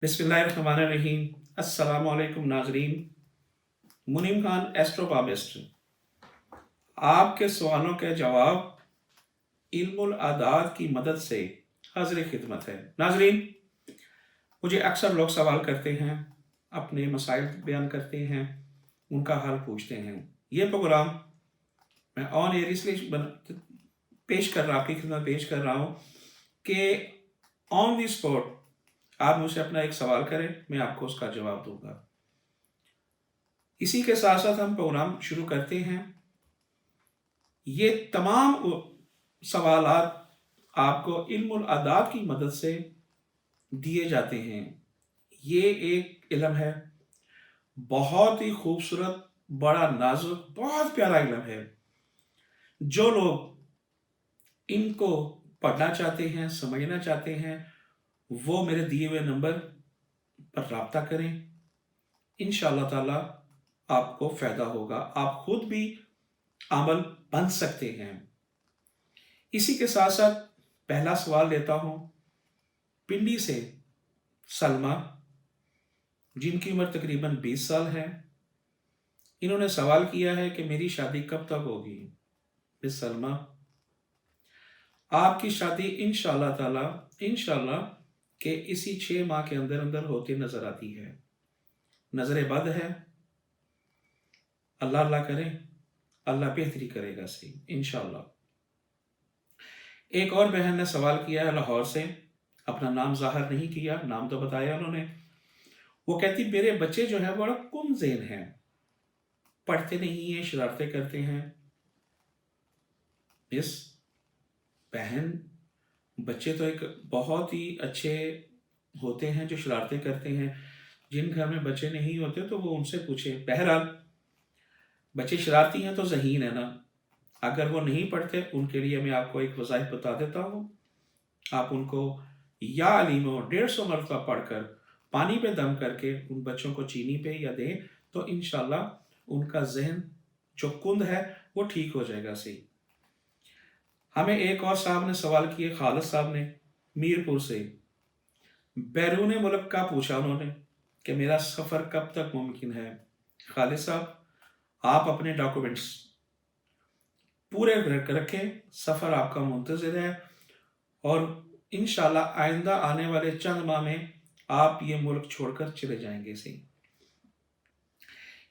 बिस्मिल्लाहिर्रहमानिर्रहीम। अस्सलामु अलैकुम नाज़रीन। मुनीम खान एस्ट्रोफाबिस्ट आपके सवालों के जवाब इल्मुल आदात की मदद से हाज़िर खिदमत है। नाज़रीन, मुझे अक्सर लोग सवाल करते हैं, अपने मसाइल बयान करते हैं, उनका हल पूछते हैं। ये प्रोग्राम मैं ऑन एयर इसलिए आपकी खिदमत पेश कर रहा हूँ कि ऑन दी स्पॉट आप मुझसे अपना एक सवाल करें, मैं आपको उसका जवाब दूंगा। इसी के साथ साथ हम प्रोग्राम शुरू करते हैं। ये तमाम सवालात आपको इल्मुल आदात की मदद से दिए जाते हैं। ये एक इल्म है, बहुत ही खूबसूरत, बड़ा नाजुक, बहुत प्यारा इल्म है। जो लोग इनको पढ़ना चाहते हैं, समझना चाहते हैं, वो मेरे दिए हुए नंबर पर राब्ता करें। इंशाअल्लाह ताला आपको फ़ायदा होगा, आप खुद भी अमल बन सकते हैं। इसी के साथ साथ पहला सवाल लेता हूँ पिंडी से सलमा, जिनकी उम्र तकरीबन 20 साल है। इन्होंने सवाल किया है कि मेरी शादी कब तक होगी। मिस सलमा, आपकी शादी इंशाअल्लाह ताला के इसी 6 माह के अंदर अंदर होती नजर आती है। नजर बद है, अल्लाह करें, अल्लाह बेहतरी करेगा सही इंशाअल्लाह। एक और बहन ने सवाल किया है लाहौर से, अपना नाम जाहिर नहीं किया, नाम तो बताया उन्होंने। वो कहती मेरे बच्चे जो है बड़ा कुमज़ेन हैं, पढ़ते नहीं हैं, शरारतें करते हैं। इस बहन, बच्चे तो एक बहुत ही अच्छे होते हैं जो शरारतें करते हैं। जिन घर में बच्चे नहीं होते तो वो उनसे पूछे। बहरहाल, बच्चे शरारती हैं तो ज़हीन है ना। अगर वो नहीं पढ़ते, उनके लिए मैं आपको एक वज़ाइफ बता देता हूँ। आप उनको या अलीमो 150 मरतबा पढ़कर पानी पे दम करके उन बच्चों को चीनी पे या दें तो इंशाल्लाह उनका जहन जो कुंद है वो ठीक हो जाएगा सही। हमें एक और साहब ने सवाल किए, खालिद साहब ने मीरपुर से, बैरून मुल्क का पूछा उन्होंने कि मेरा सफ़र कब तक मुमकिन है। खालिद साहब, आप अपने डॉक्यूमेंट्स पूरे रखें, सफ़र आपका मुंतज़िर है और इंशाल्लाह आइंदा आने वाले चंद माह में आप ये मुल्क छोड़कर चले जाएंगे सही।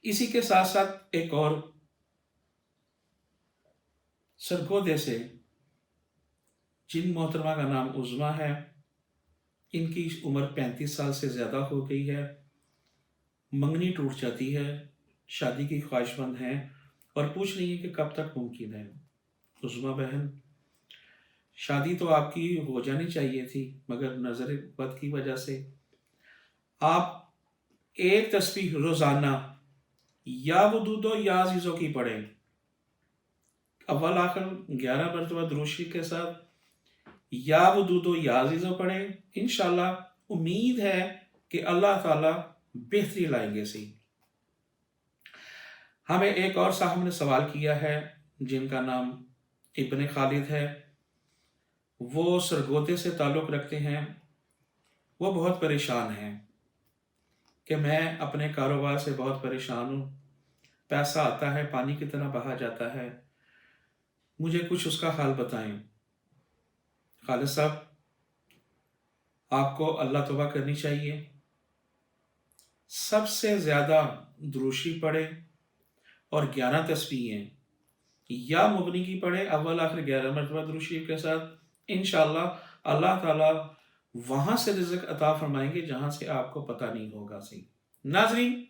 इसी के साथ साथ एक और सरगोदे से, जिन मोहतरमा का नाम उज़मा है, इनकी उम्र 35 साल से ज़्यादा हो गई है, मंगनी टूट जाती है, शादी की ख्वाहिशमंद हैं और पूछ रही है कि कब तक मुमकिन है। उज़मा बहन, शादी तो आपकी हो जानी चाहिए थी, मगर नज़र बद की वजह से आप एक तस्बीह रोज़ाना या वदूदो या अजीज़ों की पढ़ें, अव्वल आखिर 11 मरतबा दुरूशी के साथ या वदूदो या अजीज़ों पढ़ें। इंशाल्लाह उम्मीद है कि अल्लाह ताला बेहतरी लाएंगे सही। हमें एक और साहब ने सवाल किया है, जिनका नाम इब्ने खालिद है। वो सरगोदे से ताल्लुक़ रखते हैं। वो बहुत परेशान हैं कि मैं अपने कारोबार से बहुत परेशान हूँ, पैसा आता है पानी की तरह बहा जाता है, मुझे कुछ उसका हाल बताएं। खालिद साहब, आपको अल्लाह तौबा करनी चाहिए, सबसे ज़्यादा दुरूशी पढ़े और 11 तस्बीहें या मुगनी की पढ़े, अव्वल आखिर 11 मरतबा दुरूशी के साथ। इंशाअल्लाह अल्लाह ताला वहाँ से रिज़्क़ अता फरमाएंगे जहाँ से आपको पता नहीं होगा सही। नाज़रीन,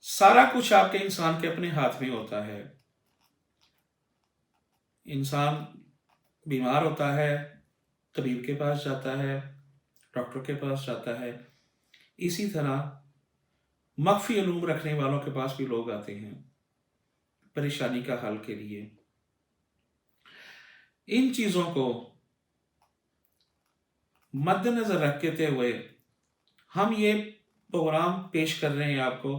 सारा कुछ आपके इंसान के अपने हाथ में होता है। इंसान बीमार होता है, तबीब के पास जाता है, डॉक्टर के पास जाता है। इसी तरह मख्फी उलूम रखने वालों के पास भी लोग आते हैं परेशानी का हल के लिए। इन चीज़ों को मद्देनज़र रखते हुए हम ये प्रोग्राम पेश कर रहे हैं आपको।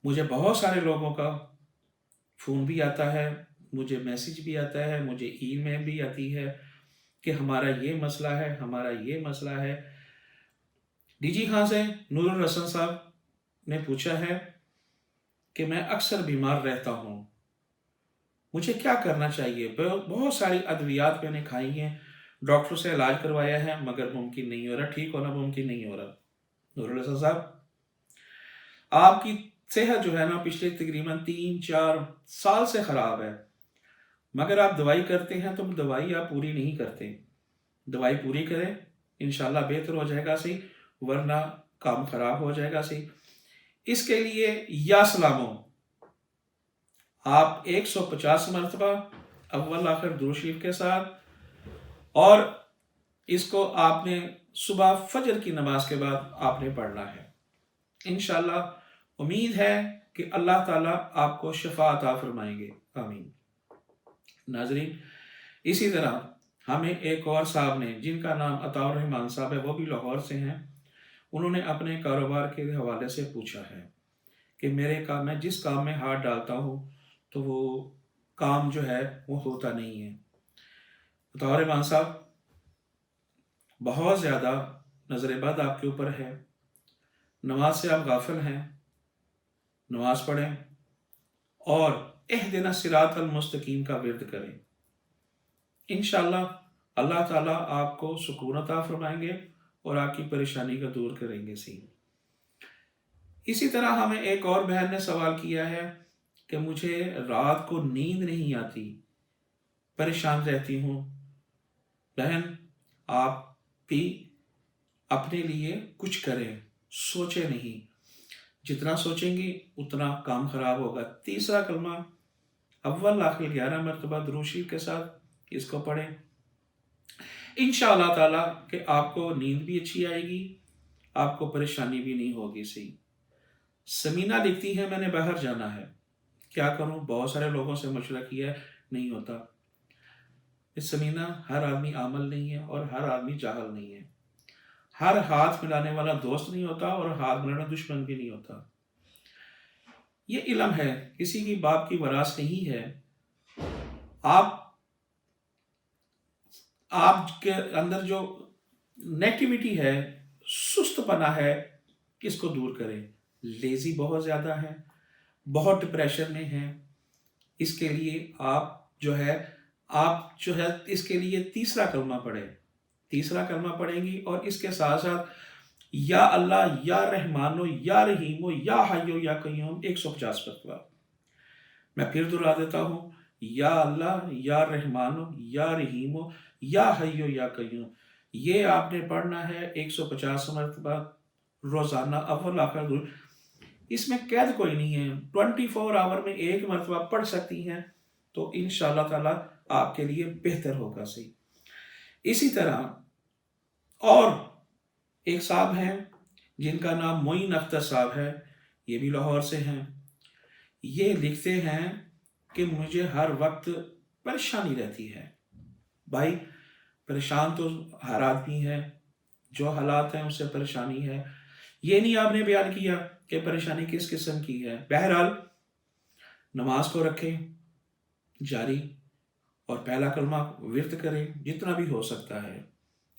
मुझे बहुत सारे लोगों का फ़ोन भी आता है, मुझे मैसेज भी आता है, मुझे ईमेल भी आती है کہ ہمارا یہ مسئلہ ہے، ہمارا یہ مسئلہ ہے۔ ڈی جی خان سے نور الحسن صاحب نے پوچھا ہے کہ میں اکثر بیمار رہتا ہوں، مجھے کیا کرنا چاہیے؟ بہت ساری ادویات میں نے کھائی ہیں، ڈاکٹر سے علاج کروایا ہے، مگر ممکن نہیں ہو رہا، ٹھیک ہونا ممکن نہیں ہو رہا۔ نور الحسن صاحب، آپ کی صحت جو ہے نا پچھلے تقریباً 3-4 سال سے خراب ہے، مگر آپ دوائی کرتے ہیں تو دوائی آپ پوری نہیں کرتے۔ دوائی پوری کریں، انشاءاللہ بہتر ہو جائے گا سی، ورنہ کام خراب ہو جائے گا سی۔ اس کے لیے یا سلامو آپ 150 مرتبہ اول آخر درود شریف کے ساتھ، اور اس کو آپ نے صبح فجر کی نماز کے بعد آپ نے پڑھنا ہے۔ انشاءاللہ امید ہے کہ اللہ تعالیٰ آپ کو شفا عطا فرمائیں گے، آمین۔ ناظرین، اسی طرح ہمیں ایک اور صاحب نے، جن کا نام عطاء الرحمان صاحب ہے، وہ بھی لاہور سے ہیں، انہوں نے اپنے کاروبار کے حوالے سے پوچھا ہے کہ میرے کام میں جس کام میں ہاتھ ڈالتا ہوں تو وہ کام جو ہے وہ ہوتا نہیں ہے۔ عطاء الرحمان صاحب، بہت زیادہ نظر بد آپ کے اوپر ہے، نماز سے آپ غافل ہیں، نماز پڑھیں اور اہدنا الصراط المستقیم کا ورد کریں۔ انشاءاللہ اللہ تعالیٰ آپ کو سکون عطا فرمائیں گے اور آپ کی پریشانی کا دور کریں گے سی۔ اسی طرح ہمیں ایک اور بہن نے سوال کیا ہے کہ مجھے رات کو نیند نہیں آتی، پریشان رہتی ہوں۔ بہن، آپ بھی اپنے لیے کچھ کریں، سوچیں نہیں، جتنا سوچیں گی اتنا کام خراب ہوگا۔ تیسرا کلمہ اول آخر 11 مرتبہ درود شریف کے ساتھ اس کو پڑھیں، انشاءاللہ تعالیٰ کہ آپ کو نیند بھی اچھی آئے گی، آپ کو پریشانی بھی نہیں ہوگی سی۔ سمینہ لکھتی ہے میں نے باہر جانا ہے، کیا کروں؟ بہت سارے لوگوں سے مشورہ کیا ہے، نہیں ہوتا۔ سمینہ، ہر آدمی عامل نہیں ہے اور ہر آدمی جاہل نہیں ہے، ہر ہاتھ ملانے والا دوست نہیں ہوتا اور ہاتھ ملانا دشمن بھی نہیں ہوتا۔ یہ علم ہے، کسی کی باپ کی وراثت نہیں ہے۔ آپ کے اندر جو نیگیٹیوٹی ہے، سست پنا ہے، اس کو دور کریں۔ لیزی بہت زیادہ ہے، بہت ڈپریشن میں ہیں، اس کے لیے آپ جو ہے اس کے لیے تیسرا کلمہ پڑھیں۔ تیسرا کلمہ پڑھیں گی اور اس کے ساتھ ساتھ یا اللہ، یا رحمانو، یا رحیمو، یا حیو یا قیوم 150 مرتبہ۔ میں پھر دہرا دیتا ہوں، یا اللہ، یا رحمانو، یا رحیمو، یا حیو یا قیوم۔ یہ آپ نے پڑھنا ہے 150 مرتبہ روزانہ اول آخر درود۔ اس میں قید کوئی نہیں ہے، 24 آور میں ایک مرتبہ پڑھ سکتی ہیں تو انشاءاللہ تعالیٰ آپ کے لیے بہتر ہوگا سی۔ اسی طرح اور ایک صاحب ہیں جن کا نام معین اختر صاحب ہے، یہ بھی لاہور سے ہیں۔ یہ لکھتے ہیں کہ مجھے ہر وقت پریشانی رہتی ہے۔ بھائی، پریشان تو ہر آدمی ہے، جو حالات ہیں اس سے پریشانی ہے۔ یہ نہیں آپ نے بیان کیا کہ پریشانی کس قسم کی ہے۔ بہرحال نماز کو رکھیں جاری اور پہلا کلمہ ورد کریں جتنا بھی ہو سکتا ہے،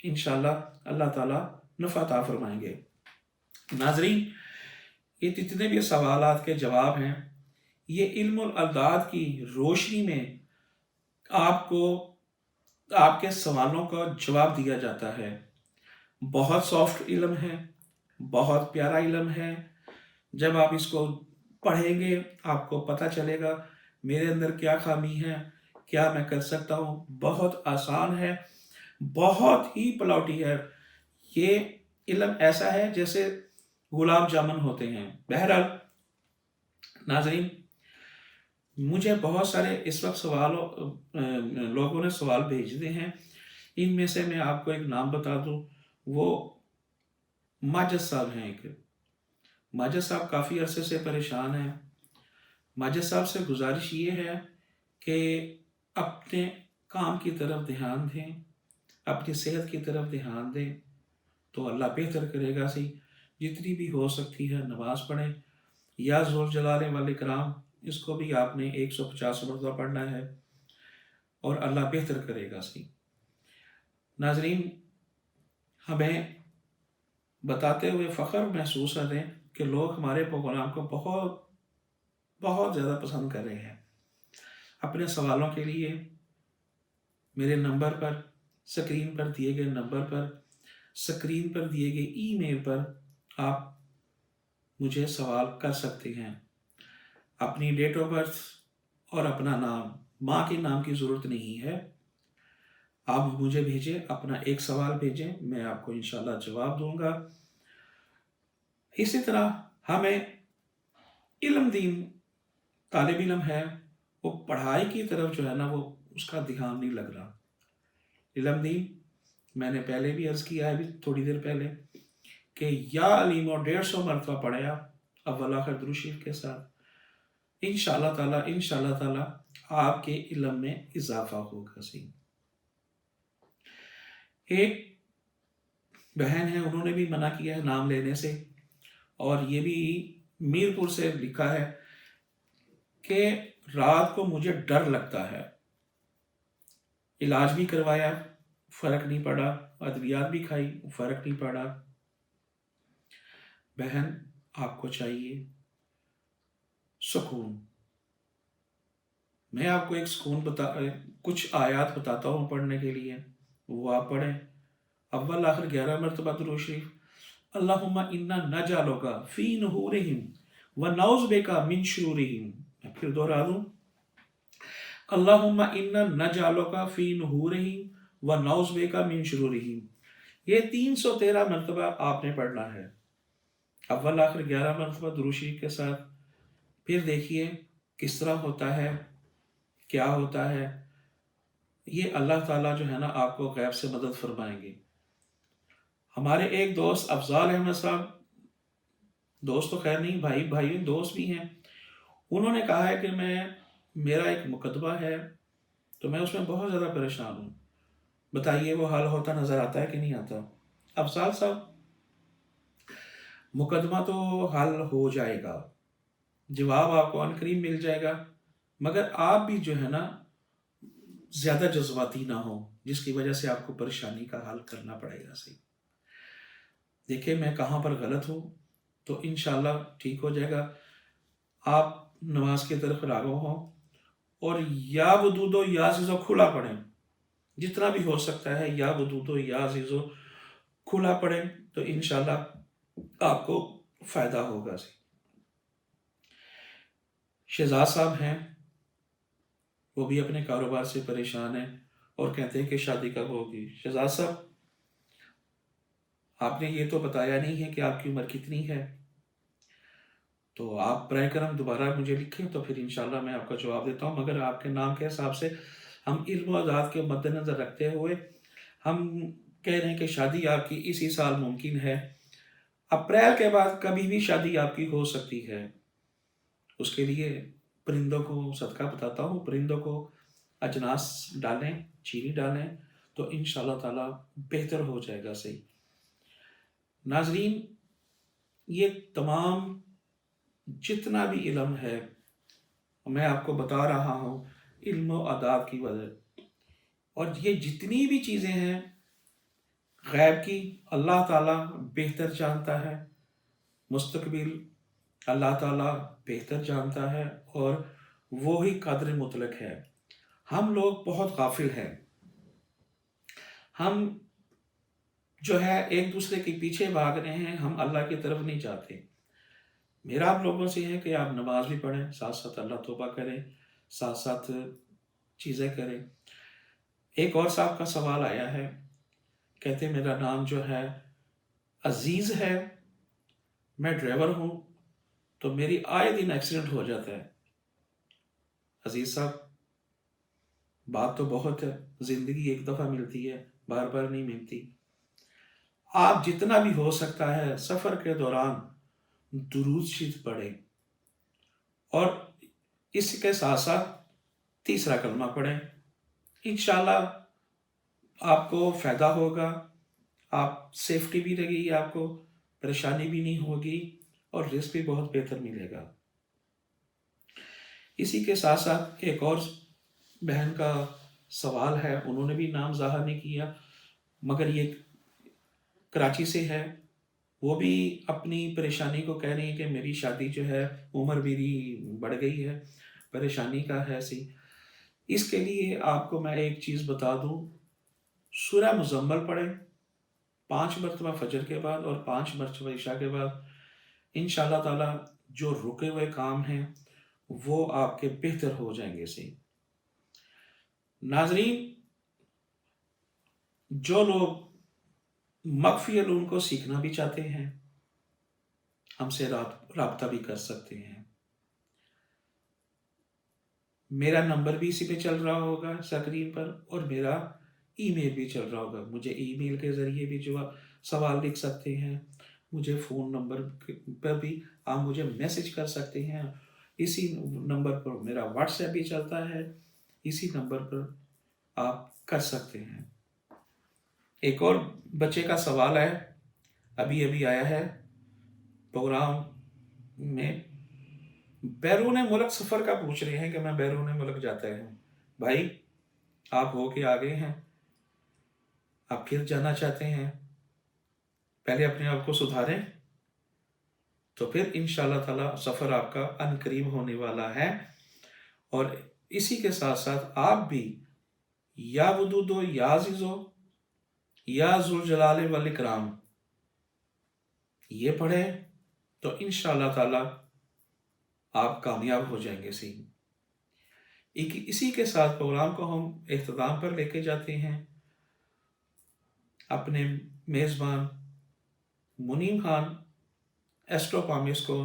انشاءاللہ اللہ تعالیٰ نفع عطا فرمائیں گے۔ ناظرین، یہ جتنے بھی سوالات کے جواب ہیں، یہ علم الاعداد کی روشنی میں آپ کے سوالوں کا جواب دیا جاتا ہے۔ بہت سافٹ علم ہے، بہت پیارا علم ہے۔ جب آپ اس کو پڑھیں گے آپ کو پتہ چلے گا میرے اندر کیا خامی ہے، کیا میں کر سکتا ہوں۔ بہت آسان ہے، بہت ہی پلاوٹی ہے۔ یہ علم ایسا ہے جیسے گلاب جامن ہوتے ہیں۔ بہرحال ناظرین، مجھے بہت سارے اس وقت لوگوں نے سوال بھیجتے ہیں، ان میں سے میں آپ کو ایک نام بتا دوں، وہ ماجد صاحب ہیں۔ ماجد صاحب کافی عرصے سے پریشان ہیں۔ ماجد صاحب سے گزارش یہ ہے کہ اپنے کام کی طرف دھیان دیں، اپنی صحت کی طرف دھیان دیں تو اللہ بہتر کرے گا سی۔ جتنی بھی ہو سکتی ہے نماز پڑھیں، یا ذوال جلال والاکرام، اس کو بھی آپ نے 150 مرتبہ پڑھنا ہے اور اللہ بہتر کرے گا سی۔ नाजरीन, हमें बताते हुए फ़ख्र महसूस कर रहे हैं कि लोग हमारे प्रोग्राम को बहुत बहुत ज़्यादा पसंद कर रहे हैं। अपने सवालों के लिए मेरे नंबर पर, स्क्रीन पर दिए गए नंबर पर, स्क्रीन पर दिए गए ईमेल पर आप मुझे सवाल कर सकते हैं। अपनी डेट ऑफ बर्थ और अपना नाम, माँ के नाम की ज़रूरत नहीं है। आप मुझे भेजें, अपना एक सवाल भेजें, मैं आपको इंशाल्लाह जवाब दूंगा। इसी तरह हमें इल्म दीन तालिब इल्म है, वो पढ़ाई की तरफ जो है ना वो उसका ध्यान नहीं लग रहा। इल्म दीन मैंने पहले भी अर्ज़ किया है, अभी थोड़ी देर पहले, कि या अलीमो 150 मरतबा पढ़े आप अव्वल आखिर दुरूद शरीफ के साथ। इंशाल्लाह ताला आपके इल्म में इजाफा होगा। सही, एक बहन है, उन्होंने भी मना किया है नाम लेने से, और ये भी मीरपुर से लिखा है कि रात को मुझे डर लगता है, इलाज भी करवाया, फ़र्क नहीं पड़ा, अद्वियात भी खाई, फ़र्क नहीं पड़ा। बहन, आपको चाहिए सुकून। मैं आपको एक कुछ आयात बताता हूँ पढ़ने के लिए, वो आप पढ़ें। अव्वल आखिर 11 मरतबा दुरूद शरीफ। अल्लाहुम्मा इन्ना नजालुका फी नुहुरिहिम व नऊज़ु बिका मिन शुरूरिहिम। मैं फिर दोहरा दूँ, अल्लाहुम्मा इन्ना नजालुका फी नुहुरिहिम व नऊज़ु बिका मिन शुरूरिहिम। ये 313 मरतबा आपने पढ़ना है, अव्वल आखिर 11 मरतबा दुरूद शरीफ के साथ। फिर देखिए किस तरह होता है, क्या होता है। ये अल्लाह ताला जो है ना आपको गैब से मदद फरमाएंगे। हमारे एक दोस्त अफजाल अहमद साहब, दोस्त तो खैर नहीं, भाई दोस्त भी हैं, उन्होंने कहा है कि मेरा एक मुकदमा है, तो मैं उसमें बहुत ज़्यादा परेशान हूँ, बताइए वो हल होता नज़र आता है कि नहीं आता। अफजाल साहब, मुकदमा तो हल हो जाएगा, जवाब आपको अनकरीब मिल जाएगा, मगर आप भी जो है ना ज़्यादा जज्बाती ना हो, जिसकी वजह से आपको परेशानी का हल करना पड़ेगा। सही, देखिए मैं कहाँ पर गलत हूँ, तो इंशाल्लाह ठीक हो जाएगा। आप नमाज की तरफ राग़िब हों और या वदूदो या अज़ीज़ो खुला पढ़ें, जितना भी हो सकता है या वदूदो या अज़ीज़ो खुला पढ़ें, तो इंशाल्लाह आपको फ़ायदा होगा। शहजाद साहब हैं, वो भी अपने कारोबार से परेशान हैं और कहते हैं कि शादी कब होगी। शहजाद साहब, आपने ये तो बताया नहीं है कि आपकी उम्र कितनी है, तो आप बराए करम दोबारा मुझे लिखें, तो फिर इंशाल्लाह मैं आपका जवाब देता हूँ। मगर आपके नाम के हिसाब से हम इल्म व आदात के मद्देनज़र रखते हुए हम कह रहे हैं कि शादी आपकी इसी साल मुमकिन है। अप्रैल के बाद कभी भी शादी आपकी हो सकती है। उसके लिए परिंदों को सदका बताता हूँ, परिंदों को अजनास डालें, चीनी डालें, तो इंशाल्लाह ताला बेहतर हो जाएगा। सही नाजरीन, ये तमाम जितना भी इल्म है मैं आपको बता रहा हूँ इल्म व आदाब की वजह, और ये जितनी भी चीज़ें हैं गैब की अल्लाह ताला बेहतर जानता है, मुस्तकबिल अल्लाह ताला बेहतर जानता है, और वो ही कादिर मुतलक है। हम लोग बहुत गाफिल हैं, हम जो है एक दूसरे के पीछे भाग रहे हैं, हम अल्लाह की तरफ नहीं जाते। मेरा आप लोगों से है कि आप नमाज भी पढ़ें, साथ साथ अल्लाह तौबा करें, साथ साथ चीज़ें करें। एक और साहब का सवाल आया है, कहते मेरा नाम जो है अजीज़ है, मैं ड्राइवर हूँ, तो मेरी आए दिन एक्सीडेंट हो जाता है। अजीज़ साहब, बात तो बहुत है, ज़िंदगी एक दफ़ा मिलती है, बार बार नहीं मिलती। आप जितना भी हो सकता है सफ़र के दौरान दुरूद शरीफ पढ़ें, और इसके साथ साथ तीसरा कलमा पढ़ें। इंशाल्लाह आपको फ़ायदा होगा, आप सेफ्टी भी लगेगी, आपको परेशानी भी नहीं होगी, और रिस्क भी बहुत बेहतर मिलेगा। इसी के साथ साथ एक और बहन का सवाल है, उन्होंने भी नाम ज़ाहिर नहीं किया, मगर ये कराची से है, वो भी अपनी परेशानी को कह रही है कि मेरी शादी जो है, उम्र मेरी बढ़ गई है, परेशानी का है सी। इसके लिए आपको मैं एक चीज़ बता दूं, सूरह मुजम्मल पढ़ें 5 मरतबा फजर के बाद और 5 मरतबा इशा के बाद। इंशाअल्लाह ताला जो रुके हुए काम हैं वो आपके बेहतर हो जाएंगे सी। नाजरीन, जो लोग मख्फी उलूम को सीखना भी चाहते हैं, हमसे राब्ता भी कर सकते हैं। मेरा नंबर भी इसी पे चल रहा होगा स्क्रीन पर, और मेरा ईमेल भी चल रहा होगा। मुझे ईमेल के ज़रिए भी जो आप सवाल लिख सकते हैं, मुझे फ़ोन नंबर पर भी आप मुझे मैसेज कर सकते हैं। इसी नंबर पर मेरा व्हाट्सएप भी चलता है, इसी नंबर पर आप कर सकते हैं। एक और बच्चे का सवाल है, अभी अभी आया है प्रोग्राम में, बैरून मुल्क सफ़र का पूछ रहे हैं कि मैं बैरून मुल्क जाता हूँ। भाई, आप हो के आ गए हैं, आप फिर जाना चाहते हैं, पहले अपने आप को सुधारें, तो फिर इंशाअल्लाह ताला सफ़र आपका अनकरीब होने वाला है। और इसी के साथ साथ आप भी या वदूदो या अज़ीज़ो या ज़ुल जलाल वल इकराम ये पढ़ें, तो इंशाअल्लाह ताला आप कामयाब हो जाएंगे। इसी के साथ प्रोग्राम को हम इख्तिताम पर लेके जाते हैं। अपने मेज़बान मुनीम खान एस्ट्रो पामिस को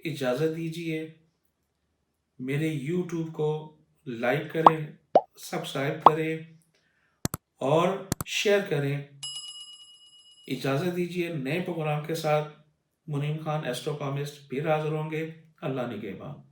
इजाज़त दीजिए। मेरे यूट्यूब को लाइक करें, सब्सक्राइब करें और शेयर करें। इजाज़त दीजिए, नए प्रोग्राम के साथ मुनीम खान एस्ट्रो पामिस्ट फिर हाज़िर होंगे। अल्लाह निगहबान।